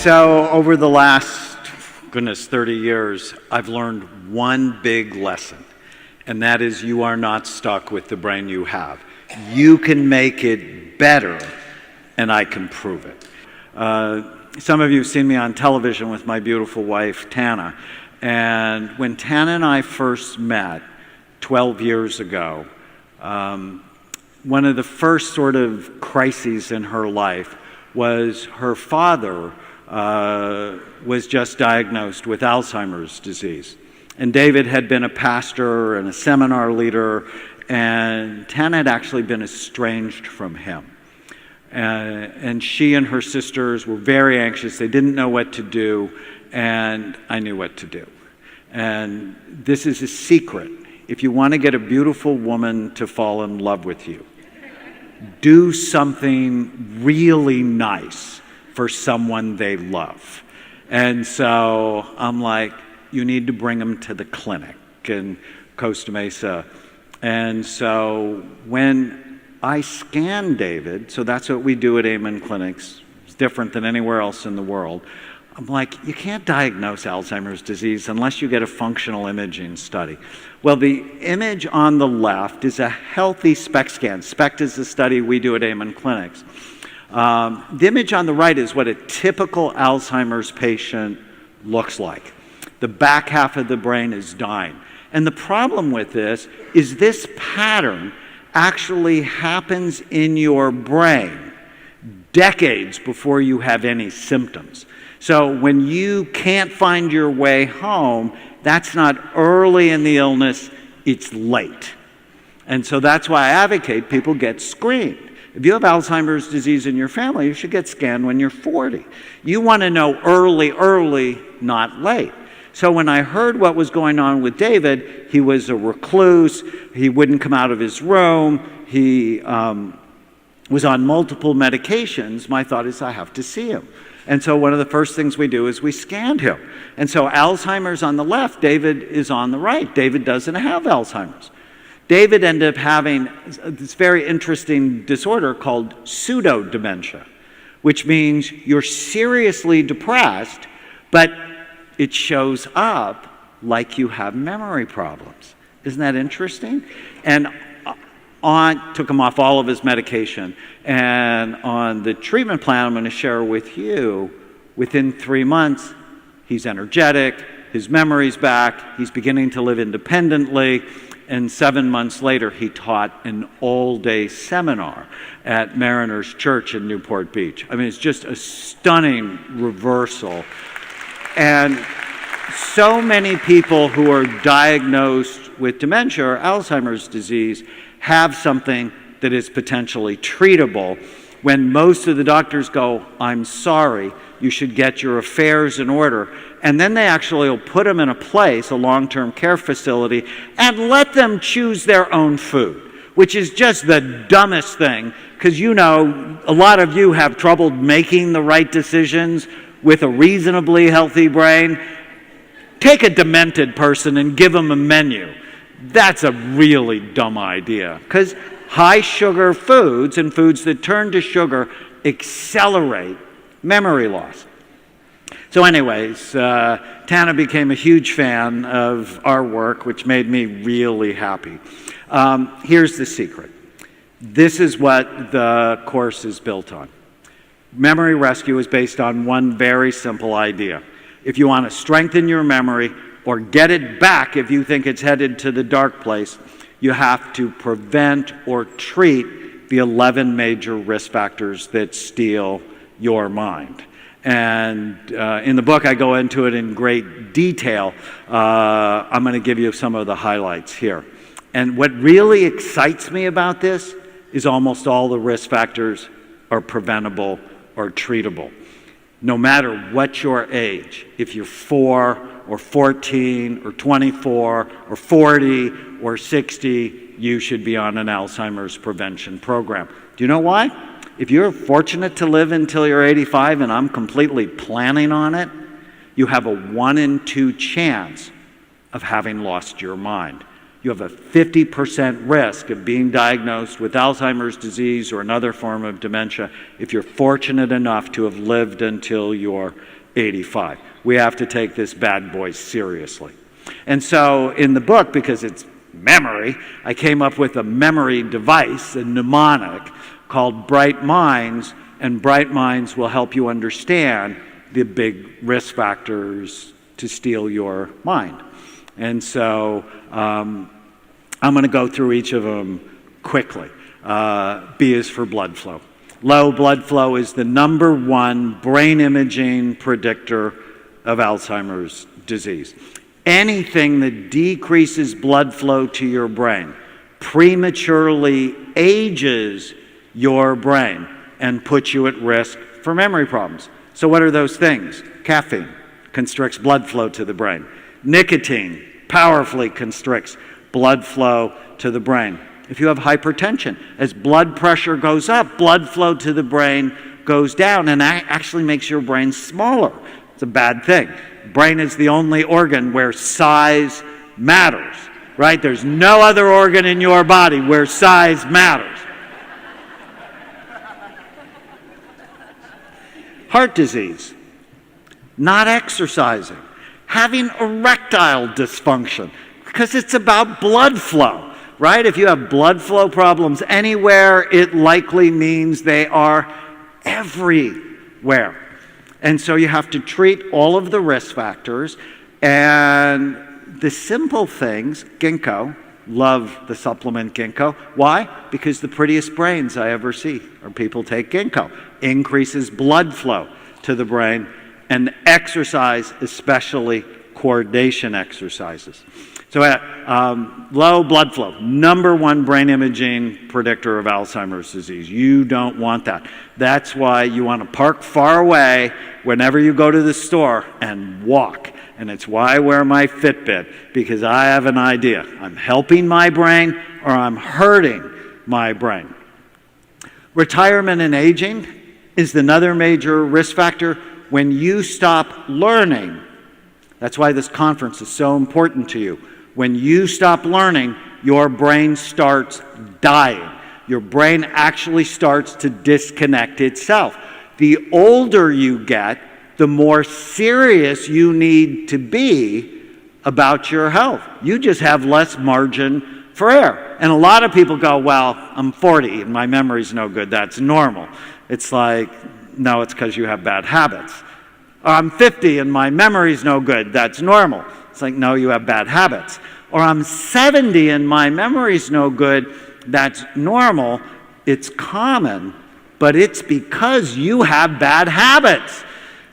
So over the last, 30 years, I've learned one big lesson, and that is you are not stuck with the brain you have. You can make it better, and I can prove it. Some of you have seen me on television with my beautiful wife, Tana. And when Tana and I first met 12 years ago, one of the first sort of crises in her life was her father was just diagnosed with Alzheimer's disease. And David had been a pastor and a seminar leader, and Tana had actually been estranged from him. And she and her sisters were very anxious. They didn't know what to do, and I knew what to do. And this is a secret. If you want to get a beautiful woman to fall in love with you, do something really nice for someone they love. And so I'm like, you need to bring them to the clinic in Costa Mesa. And so when I scanned David, so that's what we do at Amen Clinics, it's different than anywhere else in the world. I'm like, you can't diagnose Alzheimer's disease unless you get a functional imaging study. Well, the image on the left is a healthy SPECT scan. SPECT is the study we do at Amen Clinics. The image on the right is what a typical Alzheimer's patient looks like. The back half of the brain is dying. And the problem with this is this pattern actually happens in your brain decades before you have any symptoms. So when you can't find your way home, that's not early in the illness, it's late. And so that's why I advocate people get screened. If you have Alzheimer's disease in your family, you should get scanned when you're 40. You want to know early, not late. So when I heard what was going on with David, he was a recluse, he wouldn't come out of his room, he was on multiple medications. My thought is, I have to see him. And so one of the first things we do is we scanned him. And so Alzheimer's on the left, David is on the right. David doesn't have Alzheimer's. David ended up having this very interesting disorder called pseudo-dementia, which means you're seriously depressed, but it shows up like you have memory problems. Isn't that interesting? And took him off all of his medication. And on the treatment plan I'm going to share with you, within 3 months, he's energetic, his memory's back, he's beginning to live independently, and 7 months later, he taught an all-day seminar at Mariners Church in Newport Beach. I mean, it's just a stunning reversal. And so many people who are diagnosed with dementia or Alzheimer's disease have something that is potentially treatable, when most of the doctors go, I'm sorry, you should get your affairs in order. And then they actually will put them in a place, a long-term care facility, and let them choose their own food, which is just the dumbest thing, because you know, a lot of you have trouble making the right decisions with a reasonably healthy brain. Take a demented person and give them a menu. That's a really dumb idea, because high sugar foods and foods that turn to sugar accelerate memory loss. So anyways, Tana became a huge fan of our work, which made me really happy. Here's the secret. This is what the course is built on. Memory rescue is based on one very simple idea. If you want to strengthen your memory or get it back if you think it's headed to the dark place, you have to prevent or treat the 11 major risk factors that steal your mind. And in the book, I go into it in great detail. I'm going to give you some of the highlights here. And what really excites me about this is almost all the risk factors are preventable or treatable. No matter what your age, if you're 4 or 14 or 24 or 40 or 60, you should be on an Alzheimer's prevention program. Do you know why? If you're fortunate to live until you're 85, and I'm completely planning on it, you have a 1 in 2 chance of having lost your mind. you have a 50% risk of being diagnosed with Alzheimer's disease or another form of dementia if you're fortunate enough to have lived until you're 85. We have to take this bad boy seriously. And so in the book, because it's memory, I came up with a memory device, a mnemonic, called Bright Minds, and Bright Minds will help you understand the big risk factors to steal your mind. And so I'm going to go through each of them quickly. B is for blood flow. Low blood flow is the #1 brain imaging predictor of Alzheimer's disease. Anything that decreases blood flow to your brain prematurely ages your brain and puts you at risk for memory problems. So what are those things? Caffeine constricts blood flow to the brain. Nicotine powerfully constricts blood flow to the brain. If you have hypertension, as blood pressure goes up, blood flow to the brain goes down, and that actually makes your brain smaller. It's a bad thing. Brain is the only organ where size matters, right? There's no other organ in your body where size matters. Heart disease, not exercising, having erectile dysfunction, because it's about blood flow, right? If you have blood flow problems anywhere, it likely means they are everywhere. And so you have to treat all of the risk factors, and the simple things, ginkgo, love the supplement ginkgo. Why? Because the prettiest brains I ever see are people take ginkgo. Increases blood flow to the brain, and exercise, especially coordination exercises. So low blood flow, #1 brain imaging predictor of Alzheimer's disease. You don't want that. That's why you want to park far away whenever you go to the store and walk. And it's why I wear my Fitbit, because I have an idea. I'm helping my brain or I'm hurting my brain. Retirement and aging is another major risk factor. When you stop learning, that's why this conference is so important to you. When you stop learning, your brain starts dying. Your brain actually starts to disconnect itself. The older you get, the more serious you need to be about your health. You just have less margin for error. And a lot of people go, well, I'm 40 and my memory's no good. That's normal. It's like, no, it's because you have bad habits. Or I'm 50 and my memory's no good. That's normal. It's like, no, you have bad habits. Or I'm 70 and my memory's no good. That's normal. It's common, but it's because you have bad habits.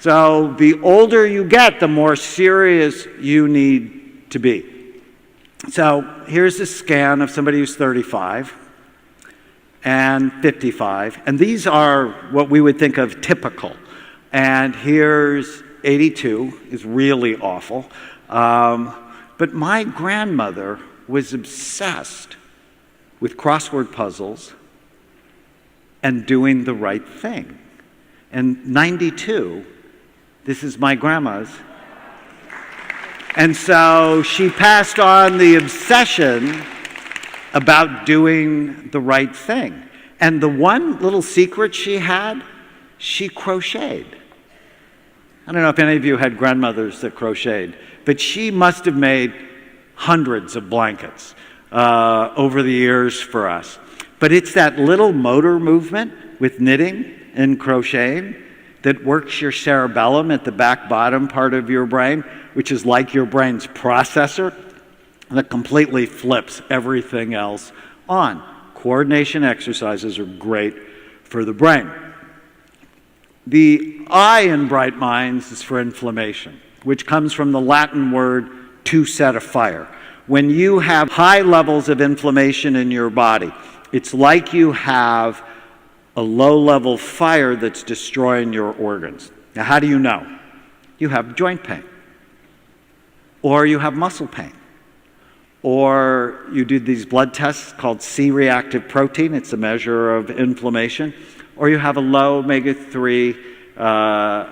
So the older you get, the more serious you need to be. So here's a scan of somebody who's 35 and 55. And these are what we would think of typical. And here's 82, is really awful. But my grandmother was obsessed with crossword puzzles and doing the right thing. And 92, this is my grandma's. And so she passed on the obsession about doing the right thing. And the one little secret she had, she crocheted. I don't know if any of you had grandmothers that crocheted, but she must have made hundreds of blankets over the years for us. But it's that little motor movement with knitting and crocheting that works your cerebellum at the back bottom part of your brain, which is like your brain's processor, that completely flips everything else on. Coordination exercises are great for the brain. The I in Bright Minds is for inflammation, which comes from the Latin word to set a fire. When you have high levels of inflammation in your body, it's like you have a low-level fire that's destroying your organs. Now, how do you know? You have joint pain, or you have muscle pain, or you do these blood tests called C-reactive protein. It's a measure of inflammation. Or you have a low omega-3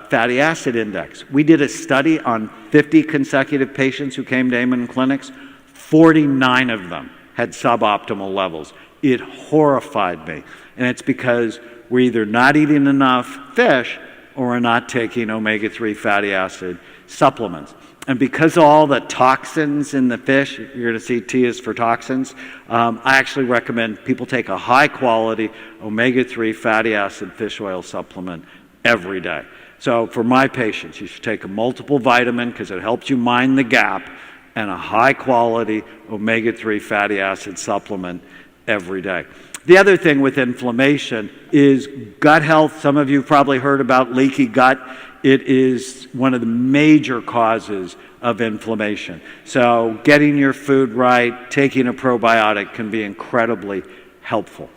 fatty acid index. We did a study on 50 consecutive patients who came to Amen clinics. 49 of them had suboptimal levels. It horrified me. And it's because we're either not eating enough fish or we're not taking omega-3 fatty acid supplements. And because of all the toxins in the fish, you're going to see T is for toxins, I actually recommend people take a high-quality omega-3 fatty acid fish oil supplement every day. So for my patients, you should take a multiple vitamin because it helps you mind the gap, and a high-quality omega-3 fatty acid supplement every day. The other thing with inflammation is gut health. Some of you have probably heard about leaky gut. It is one of the major causes of inflammation. So getting your food right, taking a probiotic can be incredibly helpful.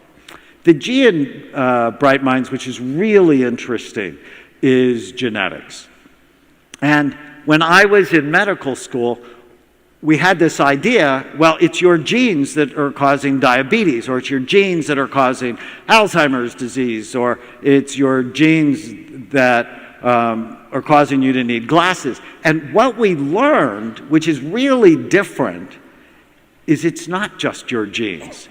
The G in Bright Minds, which is really interesting, is genetics. And when I was in medical school, we had this idea, well, it's your genes that are causing diabetes, or it's your genes that are causing Alzheimer's disease, or it's your genes that are causing you to need glasses. And what we learned, which is really different, is it's not just your genes.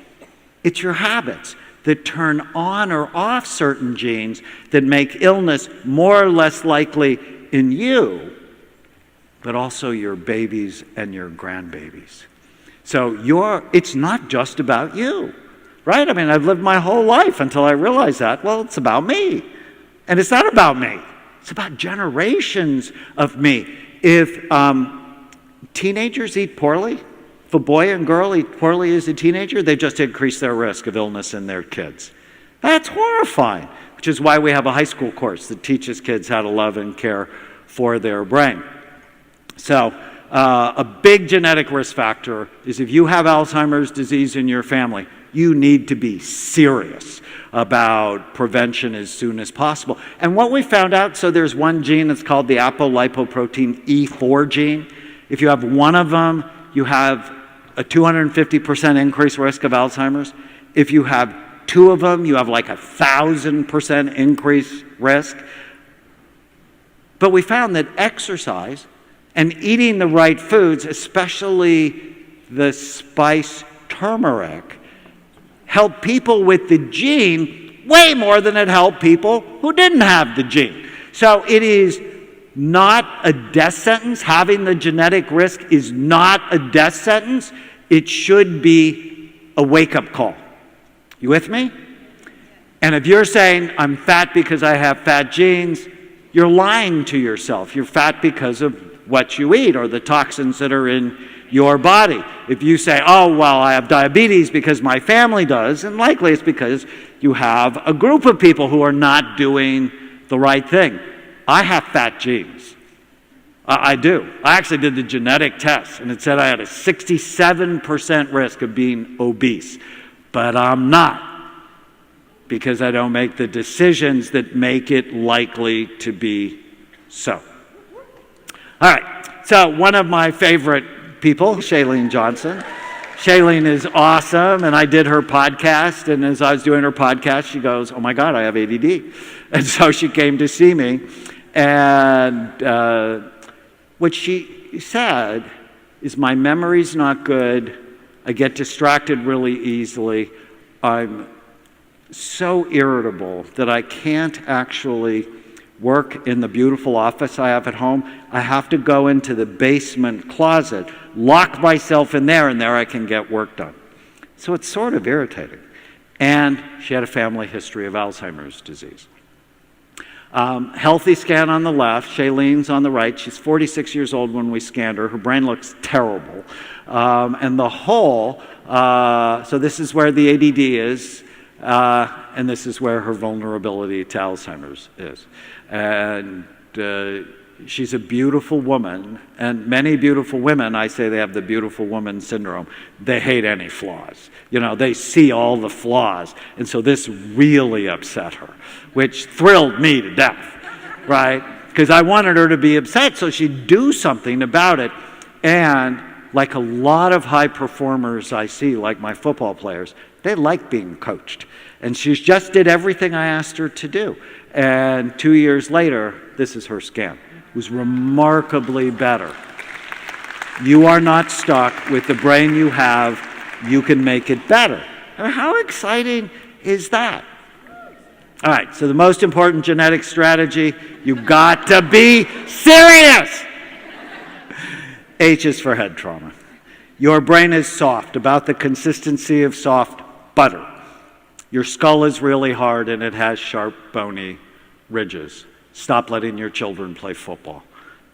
It's your habits that turn on or off certain genes that make illness more or less likely in you, but also your babies and your grandbabies. So it's not just about you, right? I mean, I've lived my whole life until I realized that, well, it's about me. And it's not about me. It's about generations of me. If teenagers eat poorly, if a boy and girl eat poorly as a teenager, they just increase their risk of illness in their kids. That's horrifying, which is why we have a high school course that teaches kids how to love and care for their brain. So a big genetic risk factor is if you have Alzheimer's disease in your family, you need to be serious about prevention as soon as possible. And what we found out, so there's one gene that's called the apolipoprotein E4 gene. If you have one of them, you have a 250% increased risk of Alzheimer's. If you have two of them, you have like 1,000% increased risk. But we found that exercise and eating the right foods, especially the spice turmeric, help people with the gene way more than it helped people who didn't have the gene. So it is not a death sentence. Having the genetic risk is not a death sentence. It should be a wake-up call. You with me? And if you're saying, I'm fat because I have fat genes, you're lying to yourself. You're fat because of what you eat or the toxins that are in your body. If you say, oh, well, I have diabetes because my family does, and likely it's because you have a group of people who are not doing the right thing. I have fat genes. I do. I actually did the genetic test, and it said I had a 67% risk of being obese. But I'm not, because I don't make the decisions that make it likely to be so. All right, so one of my favorite people, Shailene Johnson. Shailene is awesome, and I did her podcast, and as I was doing her podcast, she goes, oh my God, I have ADD. And so she came to see me, and what she said is my memory's not good, I get distracted really easily, I'm so irritable that I can't actually work in the beautiful office I have at home. I have to go into the basement closet, lock myself in there, and there I can get work done. So it's sort of irritating. And she had a family history of Alzheimer's disease. Healthy scan on the left, Shailene's on the right. She's 46 years old when we scanned her. Her brain looks terrible. And the whole, so this is where the ADD is, and this is where her vulnerability to Alzheimer's is. And she's a beautiful woman, and many beautiful women, I say they have the beautiful woman syndrome. They hate any flaws. You know, they see all the flaws, and so this really upset her, which thrilled me to death, right? Because I wanted her to be upset so she'd do something about it. And like a lot of high performers I see, like my football players, they like being coached. And she just did everything I asked her to do. And 2 years later, this is her scan. It was remarkably better. You are not stuck with the brain you have. You can make it better. I mean, how exciting is that? All right, so the most important genetic strategy, you've got to be serious. H is for head trauma. Your brain is soft, about the consistency of soft butter. Your skull is really hard and it has sharp, bony ridges. Stop letting your children play football.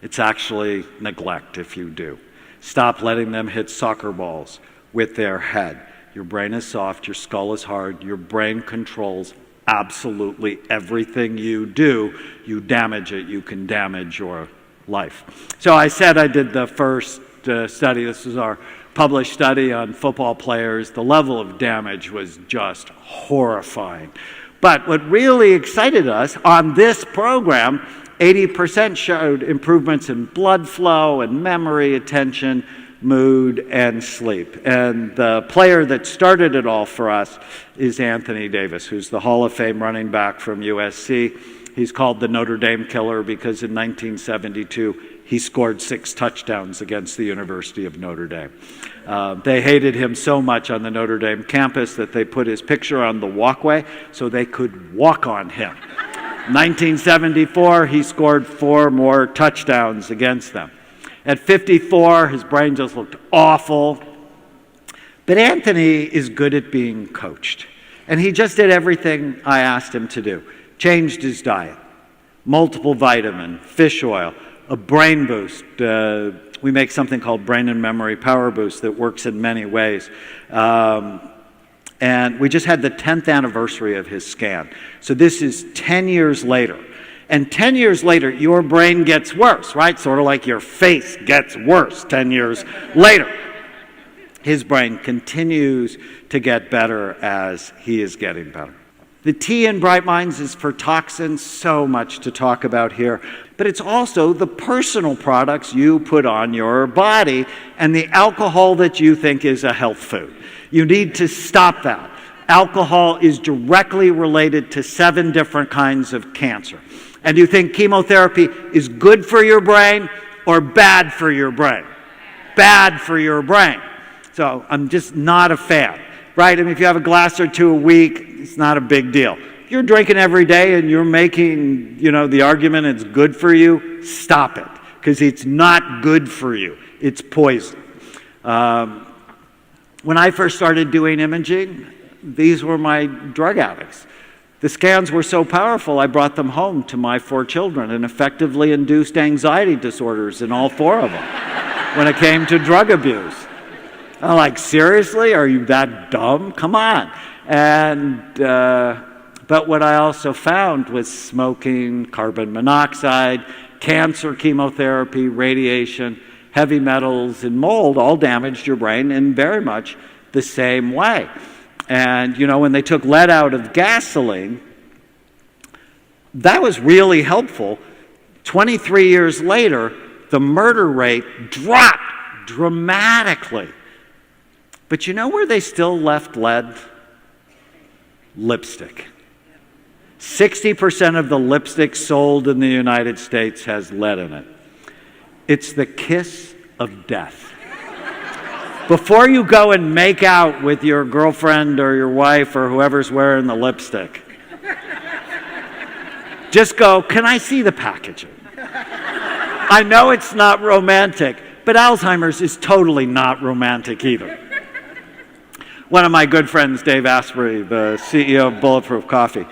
It's actually neglect if you do. Stop letting them hit soccer balls with their head. Your brain is soft, your skull is hard, your brain controls absolutely everything you do. You damage it, you can damage your life. So I said I did the first study. This was our published study on football players. The level of damage was just horrifying. But what really excited us on this program, 80% showed improvements in blood flow and memory, attention, mood, and sleep. And the player that started it all for us is Anthony Davis, who's the Hall of Fame running back from USC. He's called the Notre Dame Killer because in 1972, he scored 6 touchdowns against the University of Notre Dame. They hated him so much on the Notre Dame campus that they put his picture on the walkway so they could walk on him. 1974, he scored 4 more touchdowns against them. At 54, his brain just looked awful. But Anthony is good at being coached. And he just did everything I asked him to do. Changed his diet, multiple vitamin, fish oil, a brain boost. We make something called Brain and Memory Power Boost that works in many ways. And we just had the 10th anniversary of his scan. So this is 10 years later. And 10 years later, your brain gets worse, right? Sort of like your face gets worse 10 years later. His brain continues to get better as he is getting better. The T in Bright Minds is for toxins, so much to talk about here. But it's also the personal products you put on your body and the alcohol that you think is a health food. You need to stop that. Alcohol is directly related to 7 different kinds of cancer. And you think chemotherapy is good for your brain or bad for your brain? Bad for your brain. So I'm just not a fan, right? I mean, if you have a glass or 2 a week, it's not a big deal. If you're drinking every day and you're making, the argument it's good for you, stop it, because it's not good for you. It's poison. When I first started doing imaging, these were my drug addicts. The scans were so powerful, I brought them home to my 4 children and effectively induced anxiety disorders in all 4 of them when it came to drug abuse. I'm like, seriously? Are you that dumb? Come on. But what I also found was smoking, carbon monoxide, cancer chemotherapy, radiation, heavy metals, and mold all damaged your brain in very much the same way. And, when they took lead out of gasoline, that was really helpful. 23 years later, the murder rate dropped dramatically. But you know where they still left lead? Lipstick. 60% of the lipstick sold in the United States has lead in it. It's the kiss of death. Before you go and make out with your girlfriend or your wife or whoever's wearing the lipstick, just go, can I see the packaging? I know it's not romantic, but Alzheimer's is totally not romantic either. One of my good friends, Dave Asprey, the CEO of Bulletproof Coffee,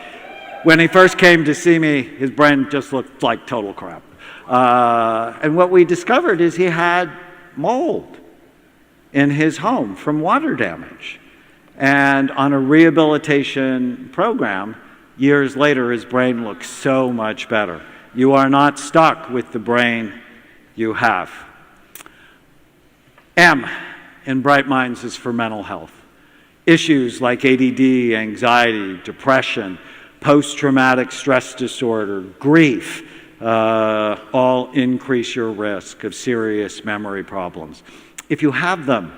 when he first came to see me, his brain just looked like total crap. And what we discovered is he had mold in his home from water damage. And on a rehabilitation program, years later, his brain looks so much better. You are not stuck with the brain you have. M in Bright Minds is for mental health. Issues like ADD, anxiety, depression, post-traumatic stress disorder, grief, all increase your risk of serious memory problems. If you have them,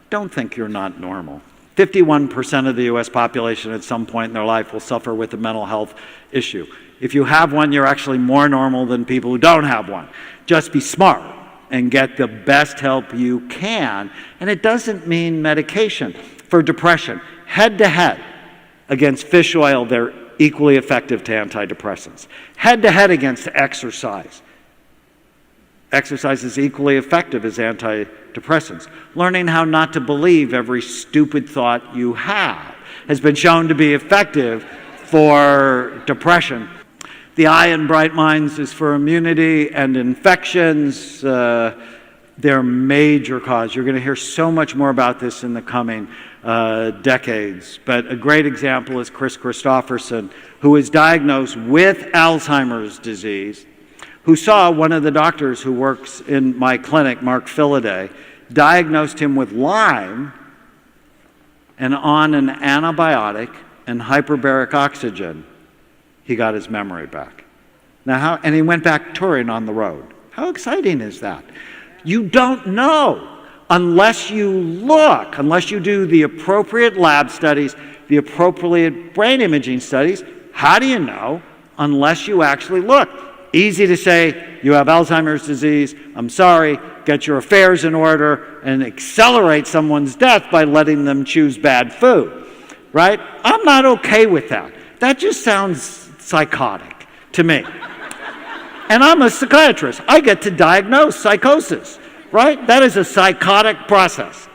don't think you're not normal. 51% of the US population at some point in their life will suffer with a mental health issue. If you have one, you're actually more normal than people who don't have one. Just be smart and get the best help you can. And it doesn't mean medication. For depression, head-to-head against fish oil, they're equally effective to antidepressants. Head-to-head against exercise. Exercise is equally effective as antidepressants. Learning how not to believe every stupid thought you have has been shown to be effective for depression. The I in Bright Minds is for immunity and infections. They're a major cause. You're going to hear so much more about this in the coming decades. But a great example is Chris Christopherson, who was diagnosed with Alzheimer's disease, who saw one of the doctors who works in my clinic, Mark Philaday, diagnosed him with Lyme, and on an antibiotic and hyperbaric oxygen, he got his memory back. Now, and he went back touring on the road. How exciting is that? You don't know unless you look, unless you do the appropriate lab studies, the appropriate brain imaging studies. How do you know unless you actually look? Easy to say, you have Alzheimer's disease, I'm sorry, get your affairs in order, and accelerate someone's death by letting them choose bad food, right? I'm not okay with that. That just sounds psychotic to me. And I'm a psychiatrist. I get to diagnose psychosis, right? That is a psychotic process.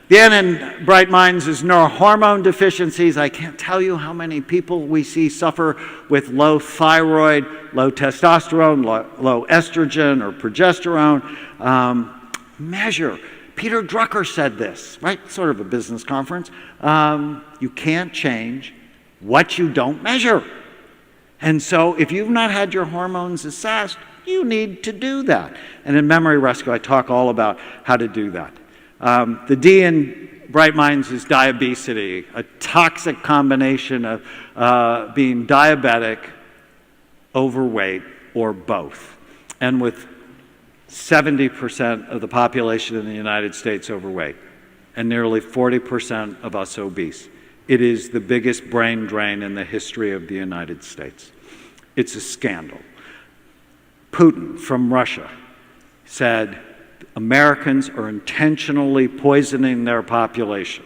The N in Bright Minds is neurohormone deficiencies. I can't tell you how many people we see suffer with low thyroid, low testosterone, low estrogen or progesterone. Measure. Peter Drucker said this, right? Sort of a business conference. You can't change what you don't measure. And so if you've not had your hormones assessed, you need to do that. And in Memory Rescue, I talk all about how to do that. The D in Bright Minds is diabesity, a toxic combination of being diabetic, overweight, or both. And with 70% of the population in the United States overweight, and nearly 40% of us obese. It is the biggest brain drain in the history of the United States. It's a scandal. Putin from Russia said Americans are intentionally poisoning their population.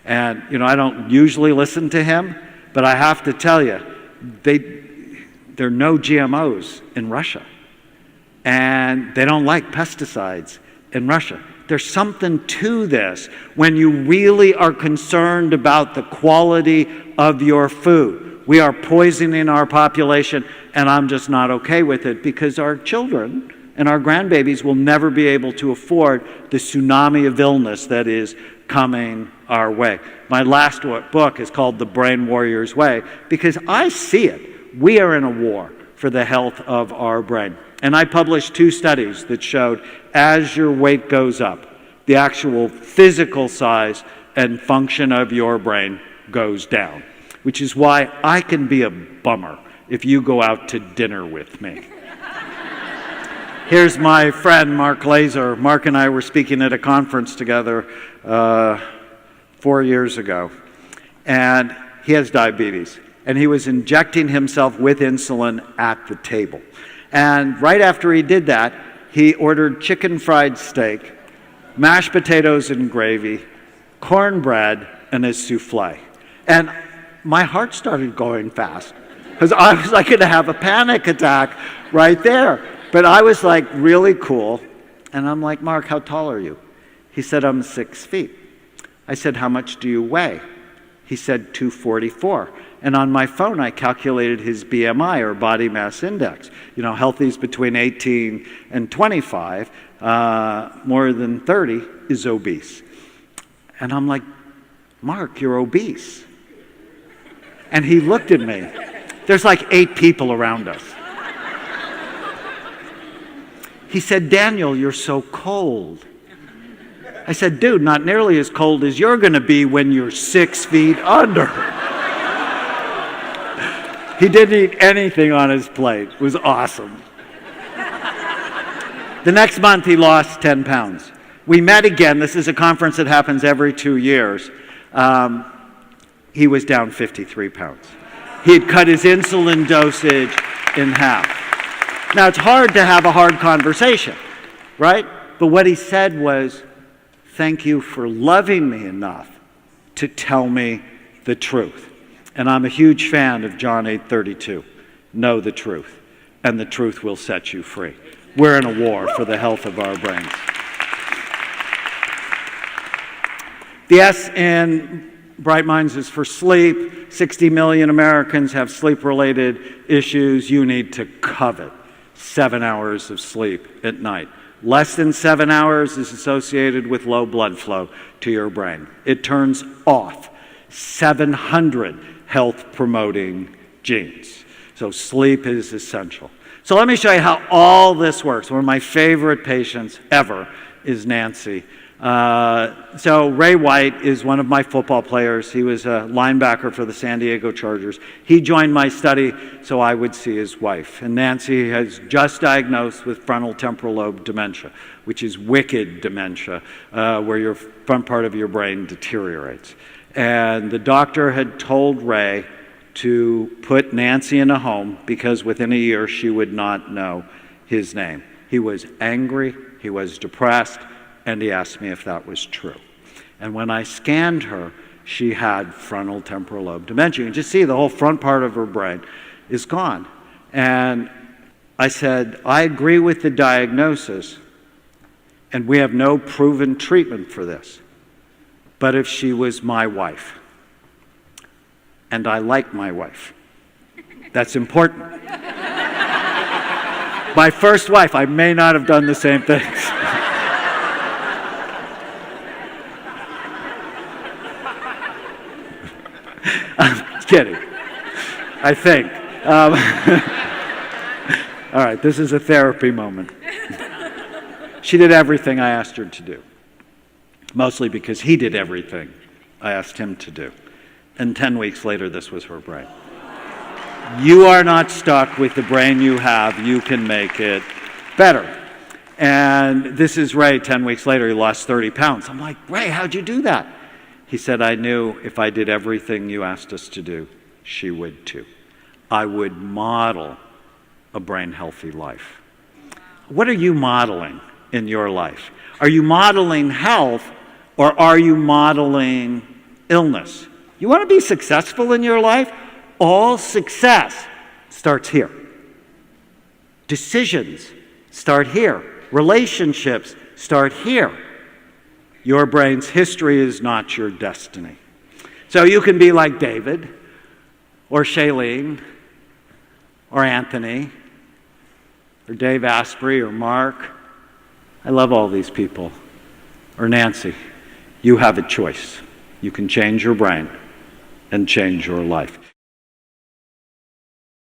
And, you know, I don't usually listen to him, but I have to tell you, there are no GMOs in Russia. And they don't like pesticides in Russia. There's something to this when you really are concerned about the quality of your food. We are poisoning our population, and I'm just not okay with it because our children and our grandbabies will never be able to afford the tsunami of illness that is coming our way. My last book is called The Brain Warrior's Way because I see it. We are in a war for the health of our brain. And I published 2 studies that showed as your weight goes up, the actual physical size and function of your brain goes down, which is why I can be a bummer if you go out to dinner with me. Here's my friend, Mark Laser. Mark and I were speaking at a conference together 4 years ago, and he has diabetes, and he was injecting himself with insulin at the table. And right after he did that, he ordered chicken fried steak, mashed potatoes and gravy, cornbread, and a souffle. And my heart started going fast because I was like going to have a panic attack right there. But I was like really cool. And I'm like, Mark, how tall are you? He said, I'm 6 feet. I said, how much do you weigh? He said, 244. And on my phone, I calculated his BMI, or body mass index. You know, healthy is between 18 and 25. More than 30 is obese. And I'm like, Mark, you're obese. And he looked at me. There's like 8 people around us. He said, Daniel, you're so cold. I said, dude, not nearly as cold as you're going to be when you're 6 feet under. He didn't eat anything on his plate. It was awesome. The next month, he lost 10 pounds. We met again. This is a conference that happens every 2 years. He was down 53 pounds. He had cut his insulin dosage in half. Now, it's hard to have a hard conversation, right? But what he said was, thank you for loving me enough to tell me the truth. And I'm a huge fan of John 8:32. Know the truth, and the truth will set you free. We're in a war for the health of our brains. The S in Bright Minds is for sleep. 60 million Americans have sleep-related issues. You need to covet 7 hours of sleep at night. Less than 7 hours is associated with low blood flow to your brain. It turns off 700 health-promoting genes. So sleep is essential. So let me show you how all this works. One of my favorite patients ever is Nancy. So Ray White is one of my football players. He was a linebacker for the San Diego Chargers. He joined my study so I would see his wife. And Nancy has just diagnosed with frontal temporal lobe dementia, which is wicked dementia, where your front part of your brain deteriorates. And the doctor had told Ray to put Nancy in a home because within a year she would not know his name. He was angry, he was depressed, and he asked me if that was true. And when I scanned her, she had frontal temporal lobe dementia. You can just see the whole front part of her brain is gone. And I said, I agree with the diagnosis, and we have no proven treatment for this. But if she was my wife, and I like my wife, that's important. My first wife, I may not have done the same things. I'm kidding, I think. All right, this is a therapy moment. She did everything I asked her to do, mostly because he did everything I asked him to do. And 10 weeks later, this was her brain. You are not stuck with the brain you have. You can make it better. And this is Ray 10 weeks later. He lost 30 pounds. I'm like, Ray, how'd you do that? He said, I knew if I did everything you asked us to do, she would too. I would model a brain-healthy life. What are you modeling in your life? Are you modeling health, or are you modeling illness? You want to be successful in your life? All success starts here. Decisions start here. Relationships start here. Your brain's history is not your destiny. So you can be like David, or Shailene, or Anthony, or Dave Asprey, or Mark. I love all these people. Or Nancy. You have a choice. You can change your brain and change your life.